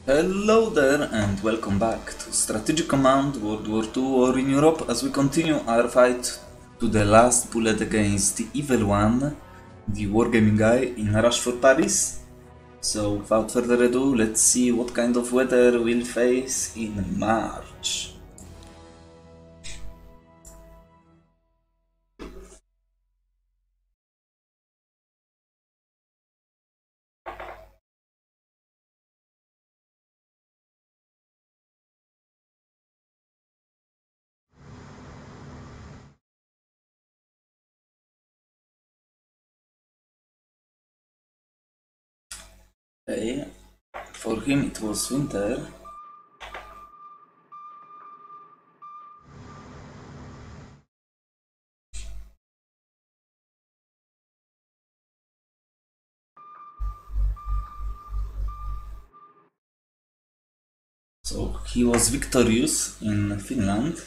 Hello there and welcome back to Strategic Command WWII War in Europe as we continue our fight to the last bullet against the evil one, the Wargaming Guy in Rush for Paris. So without further ado, let's see what kind of weather we'll face in March. Okay, for him it was winter. So he was victorious in Finland.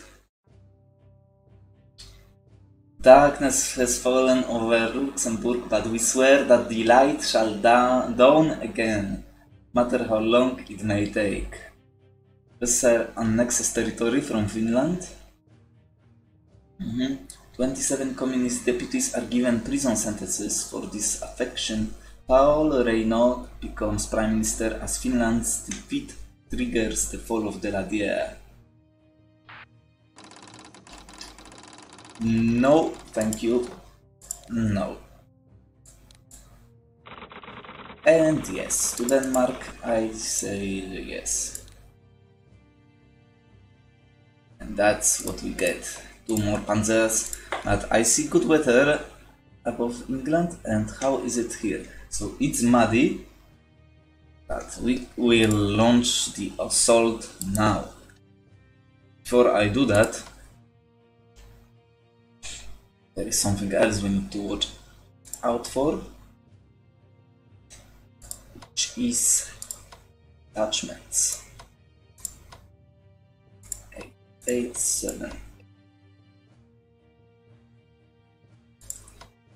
Darkness has fallen over Luxembourg, but we swear that the light shall dawn again, no matter how long it may take. Besser annexes territory from Finland. 27 communist deputies are given prison sentences for this affection. Paul Reynaud becomes prime minister as Finland's defeat triggers the fall of Deladier. No, thank you. No. And yes, to Denmark I say yes. And that's what we get. 2 more panzers. But I see good weather above England. And how is it here? So it's muddy. But we will launch the assault now. Before I do that, there is something else we need to watch out for, which is attachments. 887.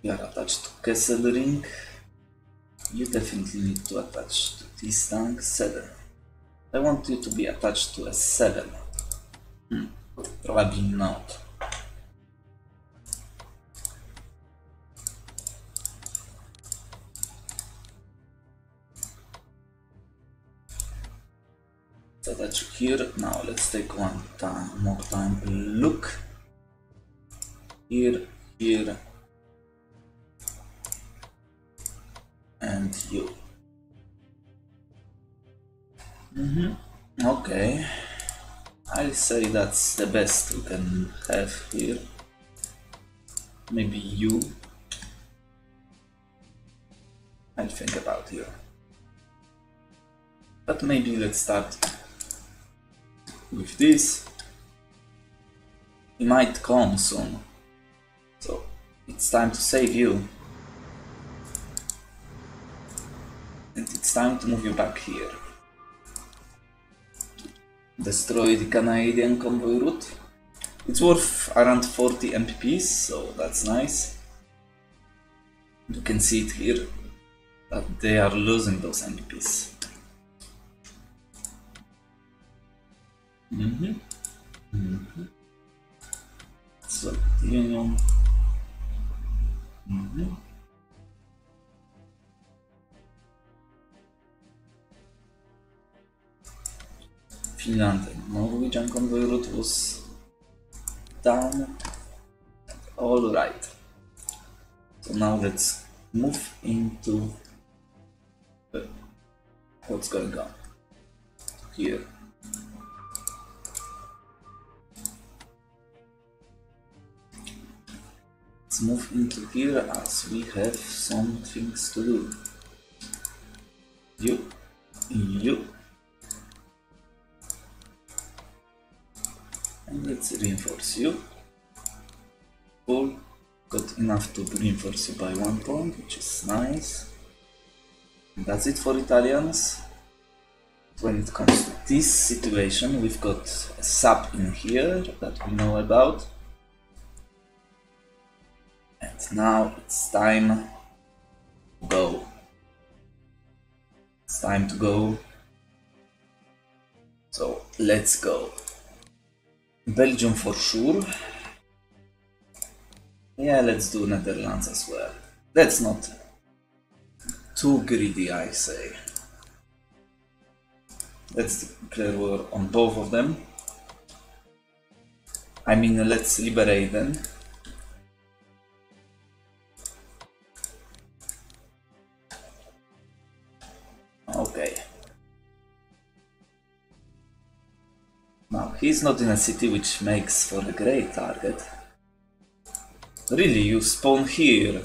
You are attached to Kesselring. You definitely need to attach to this tank 7. I want you to be attached to a 7. Probably not. Attach here. Now let's take one more time look. Here, here, and you. Okay, I say that's the best we can have here. Maybe you. I'll think about you. But maybe let's start with this. He might come soon, so it's time to save you. And it's time to move you back here. Destroy the Canadian convoy route. It's worth around 40 MPPs, so that's nice. You can see it here, that they are losing those MPPs. So, Union. Finland and Norwegian convoy route was down. Alright. So now let's move into what's going on here. Let's move into here as we have some things to do. You. And let's reinforce you. Cool. Got enough to reinforce you by 1 point, which is nice. And that's it for Italians. When it comes to this situation, we've got a sub in here that we know about. And now it's time to go. It's time to go Let's go. Belgium for sure. Yeah, let's do Netherlands as well. That's not too greedy, I say. Let's declare war on both of them. I mean, let's liberate them. Okay. Now, he's not in a city which makes for a great target. Really, you spawn here?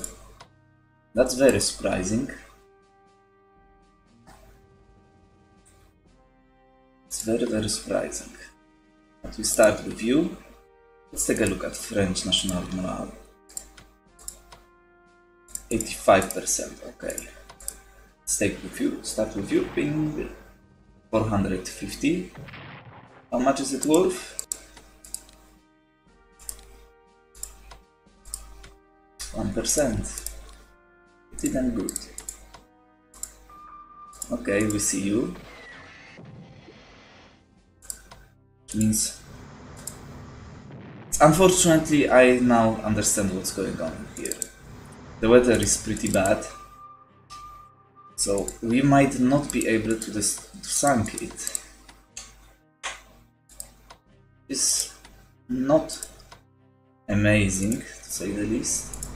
That's very surprising. It's very, very surprising. But we start with you. Let's take a look at French national morale. 85%, okay. Let's take with you, start with you, ping 450. How much is it worth? 1%. Pretty damn good. Okay, we see you. Means unfortunately I now understand what's going on here. The weather is pretty bad, so we might not be able to sink it. It's not amazing, to say the least.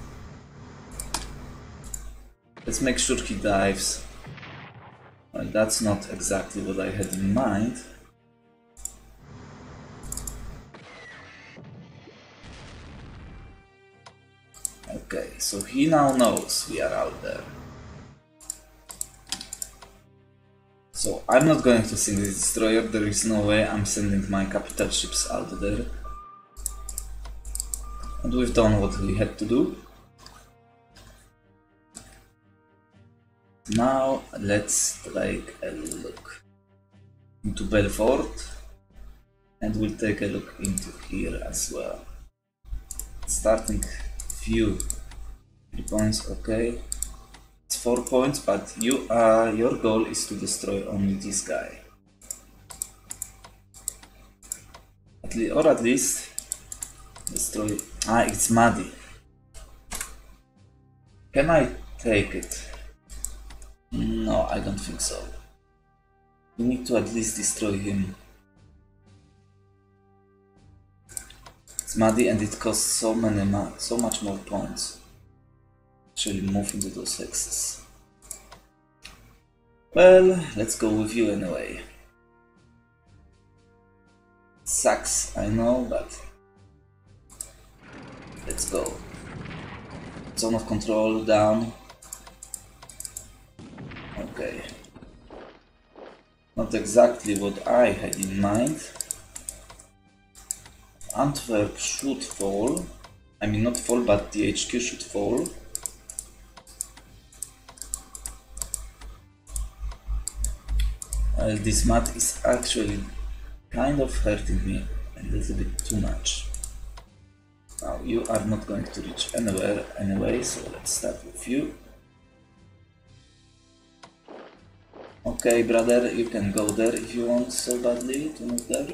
Let's make sure he dives. Well, that's not exactly what I had in mind. Okay, so he now knows we are out there. So I'm not going to sink this destroyer, there is no way I'm sending my capital ships out there. And we've done what we had to do. Now let's take a look into Belfort, and we'll take a look into here as well. Starting view, 3 points, okay. It's 4 points, but your goal is to destroy only this guy. Or at least destroy. Ah, it's muddy. Can I take it? No, I don't think so. We need to at least destroy him. It's muddy and it costs so much more points. Actually move into those hexes. Well, let's go with you anyway. Sucks, I know, but let's go. Zone of control down. Okay. Not exactly what I had in mind. Antwerp should fall. I mean, not fall, but the HQ should fall. This map is actually kind of hurting me a little bit too much. Now, you are not going to reach anywhere anyway, so let's start with you. Okay, brother, you can go there if you want so badly to move there.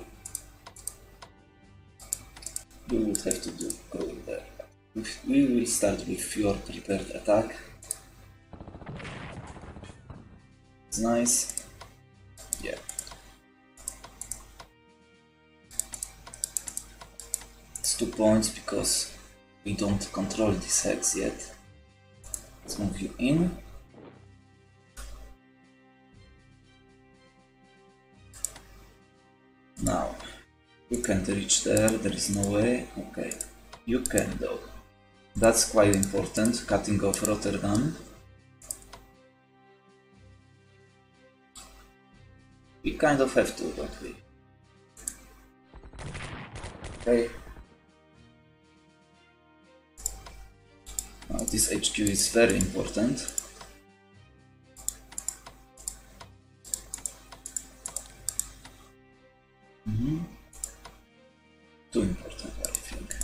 You would have to go there. We will start with your prepared attack. It's nice. Yeah. It's 2 points because we don't control this hex yet. Let's move you in. Now, you can't reach there, there is no way. Okay, you can though. That's quite important, cutting off Rotterdam. We kind of have to, don't we? Okay. Now this HQ is very important. Too important, I think.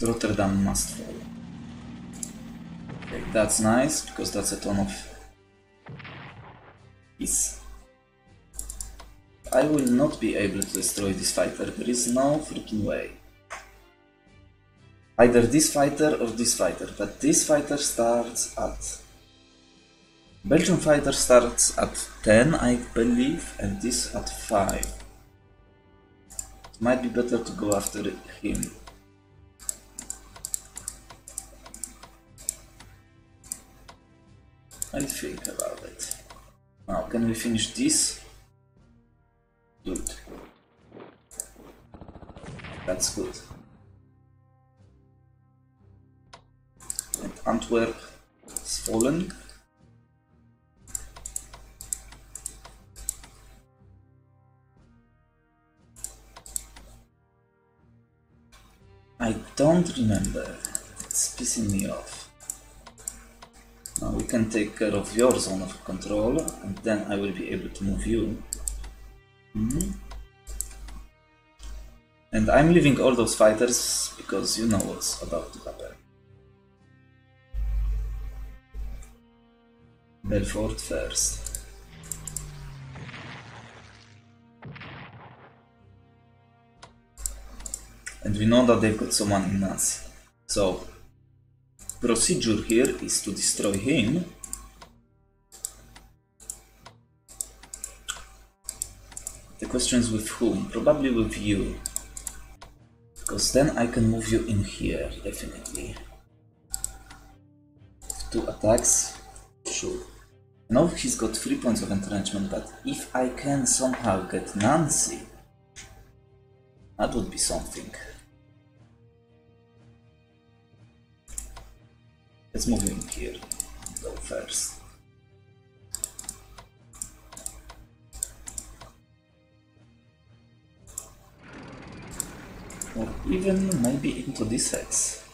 Rotterdam must fall. Okay, that's nice, because that's a ton of peace. I will not be able to destroy this fighter, there is no freaking way. Either this fighter or this fighter, but this fighter starts at... Belgian fighter starts at 10, I believe, and this at 5. It might be better to go after him. I'll think about it. Now, can we finish this? Good. That's good. And Antwerp is fallen. I don't remember. It's pissing me off. Now we can take care of your zone of control, and then I will be able to move you. And I'm leaving all those fighters because you know what's about to happen. Belfort first. And we know that they've got someone in us. So, procedure here is to destroy him. The question is with whom? Probably with you. Because then I can move you in here, definitely. 2 attacks, sure. I know he's got 3 points of entrenchment, but if I can somehow get Nancy, that would be something. Let's move you in here. Go first. Or even maybe into this hex.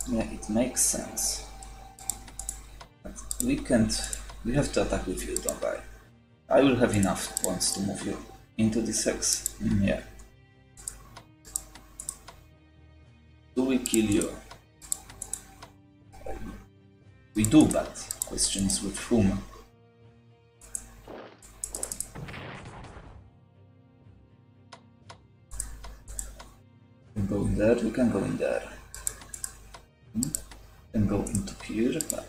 Yeah, it makes sense. But we can't... We have to attack with you, don't I? I will have enough points to move you into this hex. Yeah. Do we kill you? We do, but question is with whom? We can go in there, we can go in there. We can go into here, but...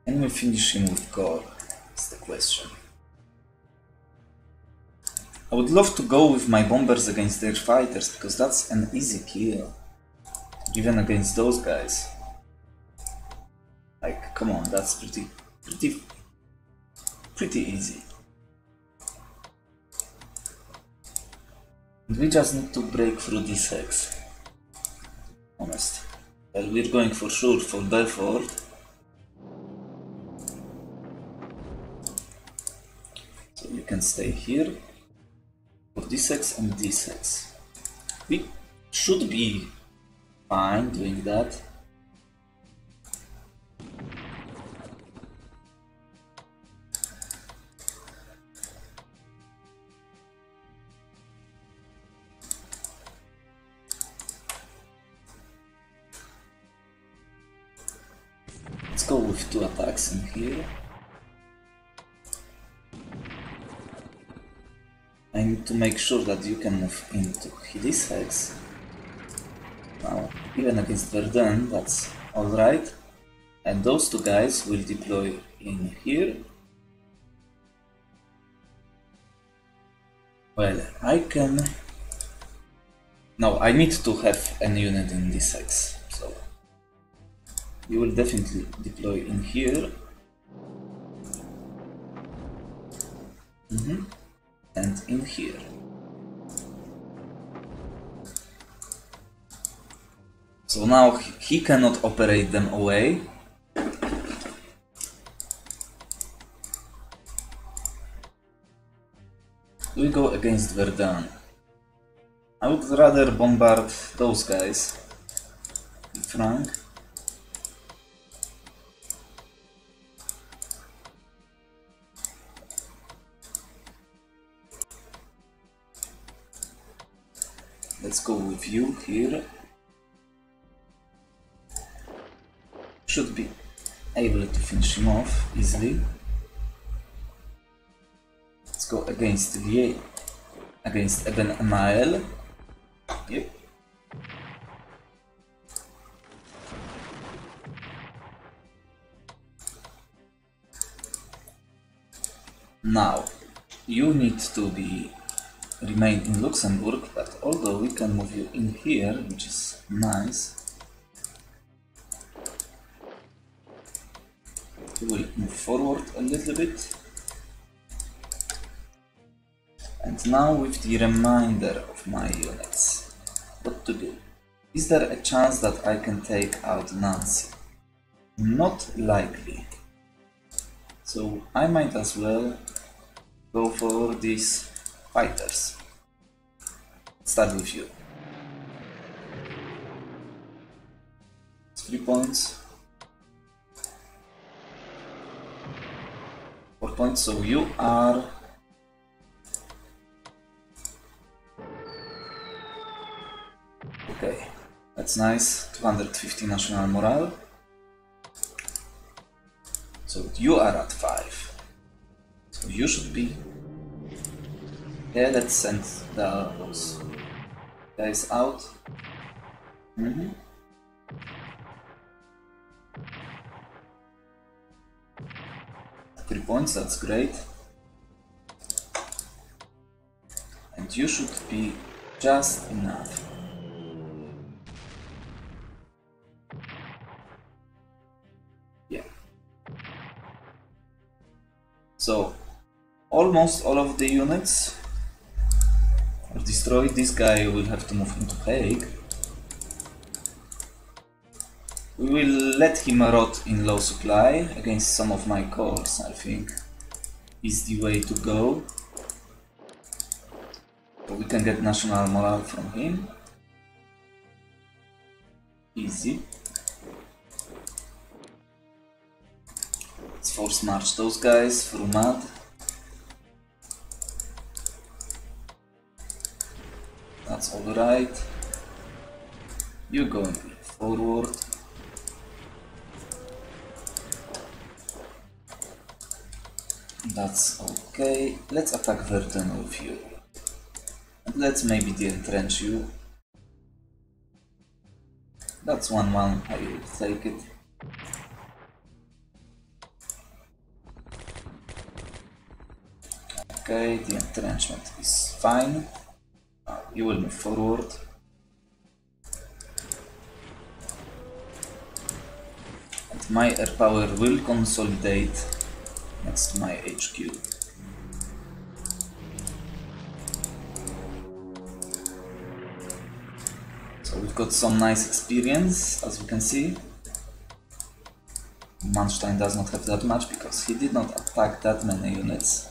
Can we finish him with core? That's the question. I would love to go with my bombers against their fighters, because that's an easy kill. Even against those guys. Like, come on, that's pretty easy. And we just need to break through this hex. Honest. Well, we're going for sure for Belfort. So you can stay here for this hex and this hex. We should be fine doing that. Let's go with 2 attacks in here. I need to make sure that you can move into this hex. Now, even against Verdun, that's alright. And those 2 guys will deploy in here. Well, I can... No, I need to have an unit in this hex, so... You will definitely deploy in here. And in here. So now he cannot operate them away. We go against Verdun. I would rather bombard those guys. Frank. with you here. Should be able to finish him off easily. Let's go against WiE, against Eben Amael. Yep. Now, you need to remain in Luxembourg, but although we can move you in here, which is nice, we will move forward a little bit. And now with the remainder of my units, what to do? Is there a chance that I can take out Nancy? Not likely. So I might as well go for these fighters. Start with you. 3 points. 4 points, so you are... Okay, that's nice. 250 national morale. So you are at 5. So you should be... Yeah, let's send those guys out. 3 points, that's great. And you should be just enough. Yeah. So, almost all of the units are destroyed. This guy will have to move into Hague. We will let him rot in low supply against some of my cores, I think is the way to go. So we can get national morale from him. Easy. Let's force march those guys through mud. That's alright. You're going forward. That's okay. Let's attack Verden with you. And let's maybe de-entrench you. That's 1-1, I will take it. Okay, the entrenchment is fine. You will move forward. And my air power will consolidate next to my HQ. So we've got some nice experience, as we can see. Manstein does not have that much because he did not attack that many units.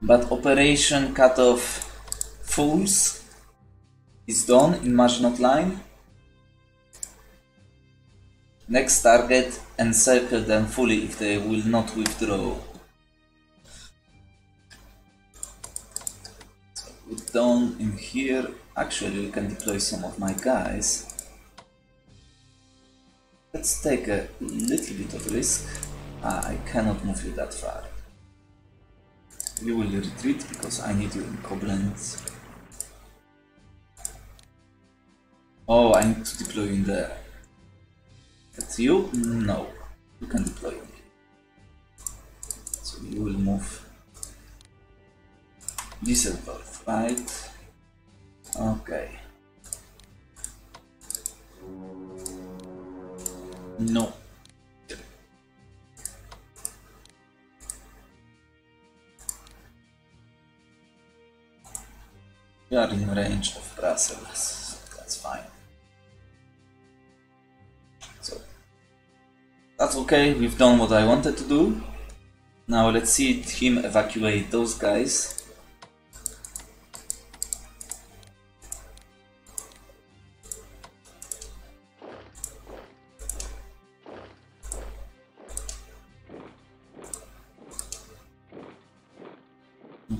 But Operation Cut Off Fools is done in Maginot Line. Next target, encircle them fully if they will not withdraw. So we're done in here. Actually, we can deploy some of my guys. Let's take a little bit of risk. I cannot move you that far. You will retreat because I need you in Koblenz. Oh, I need to deploy in there. That's you? No. You can deploy in here. So you will move Düsseldorf, right? Okay. No. We are in range of Brussels, that's fine. So, that's okay, we've done what I wanted to do. Now let's see him evacuate those guys.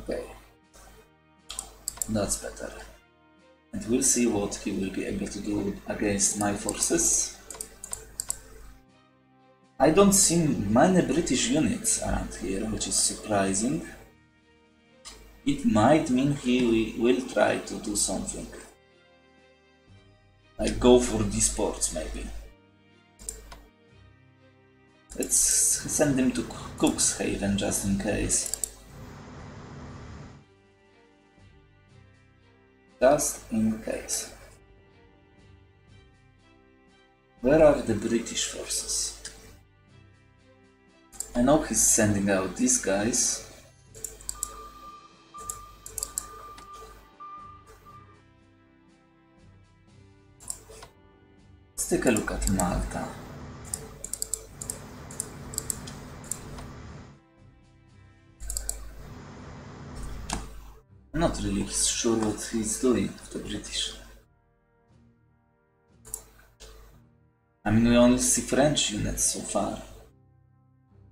Okay. That's better. And we'll see what he will be able to do against my forces. I don't see many British units around here, which is surprising. It might mean he will try to do something. Like go for these ports maybe. Let's send him to Cuxhaven just in case. Just in case. Where are the British forces? I know he's sending out these guys. Let's take a look at Malta. I'm not really sure what he's doing with the British. I mean, we only see French units so far.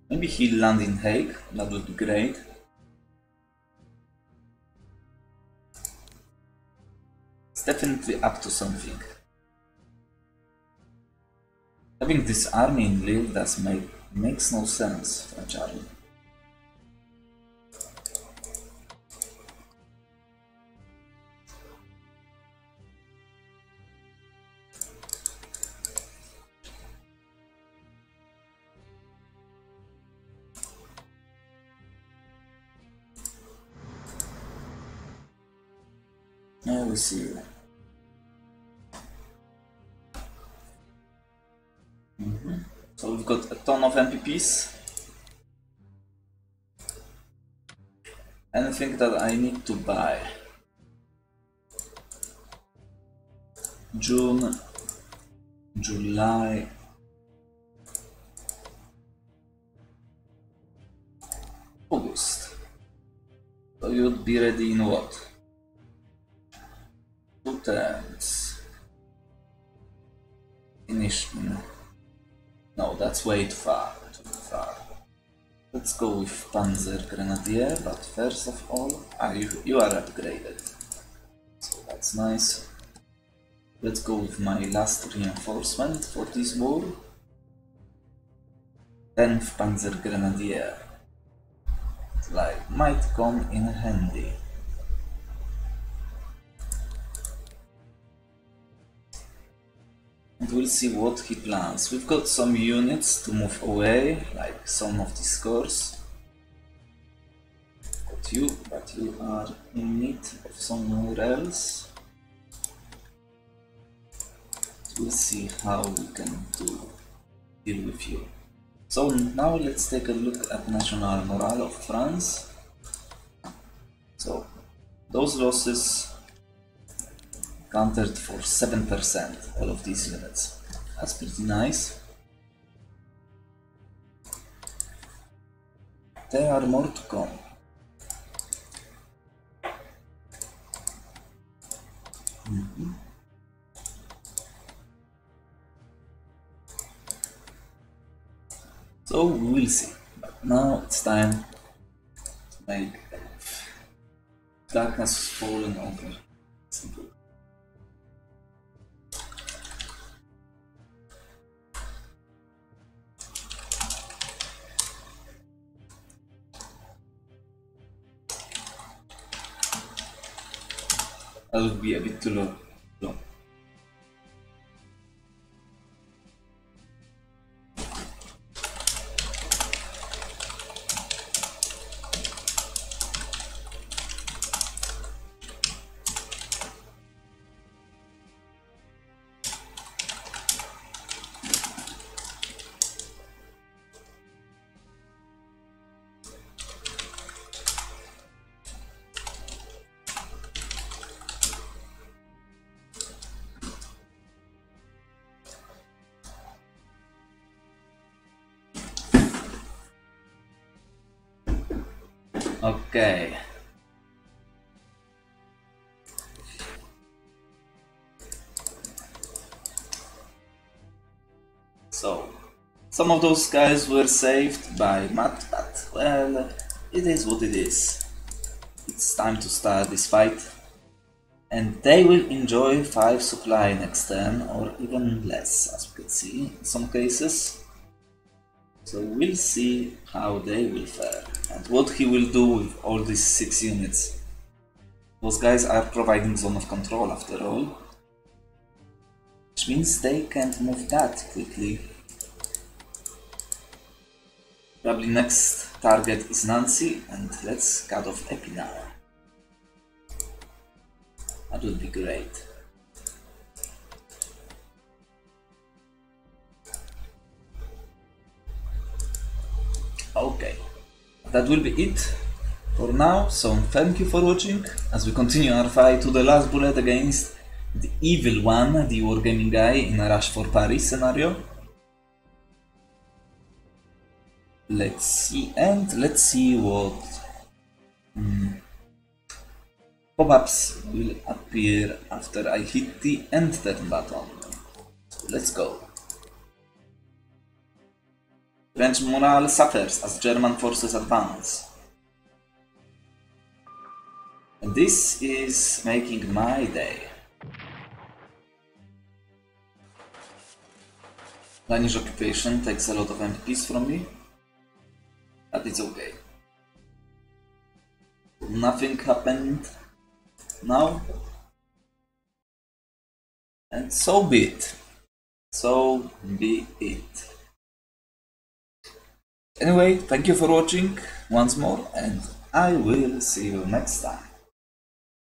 Maybe he'll land in Hague, that would be great. It's definitely up to something. Having this army in Lille makes no sense, French army. Yeah, we see. So we've got a ton of MPPs. Anything that I need to buy? June, July, August. So you'd be ready in what? 2 turns. Finish. No, that's way too far. Let's go with Panzer Grenadier, but first of all, you are upgraded. So that's nice. Let's go with my last reinforcement for this war. 10th Panzer Grenadier. Might come in handy. And we'll see what he plans. We've got some units to move away, like some of these cores. Got you, but you are in need of somewhere else. We'll see how we can deal with you. So now let's take a look at national morale of France. So those losses countered for 7%, all of these units. That's pretty nice. There are more to come. So we'll see. But now it's time to make darkness has fallen over. Simple. That would be a bit too low. Okay. So, some of those guys were saved by Matt, but well, it is what it is. It's time to start this fight. And they will enjoy 5 supply next turn, or even less, as we can see in some cases. So we'll see how they will fare, and what he will do with all these 6 units. Those guys are providing zone of control after all, which means they can't move that quickly. Probably next target is Nancy, and let's cut off Epi now. That would be great. Okay, that will be it for now, so thank you for watching as we continue our fight to the last bullet against the evil one, the Wargaming Guy, in a Rush for Paris scenario. Let's see what pop-ups will appear after I hit the enter button. So let's go. French morale suffers as German forces advance. And this is making my day. Danish occupation takes a lot of MPs from me, but it's okay. Nothing happened now, and so be it. So be it. Anyway, thank you for watching once more, and I will see you next time.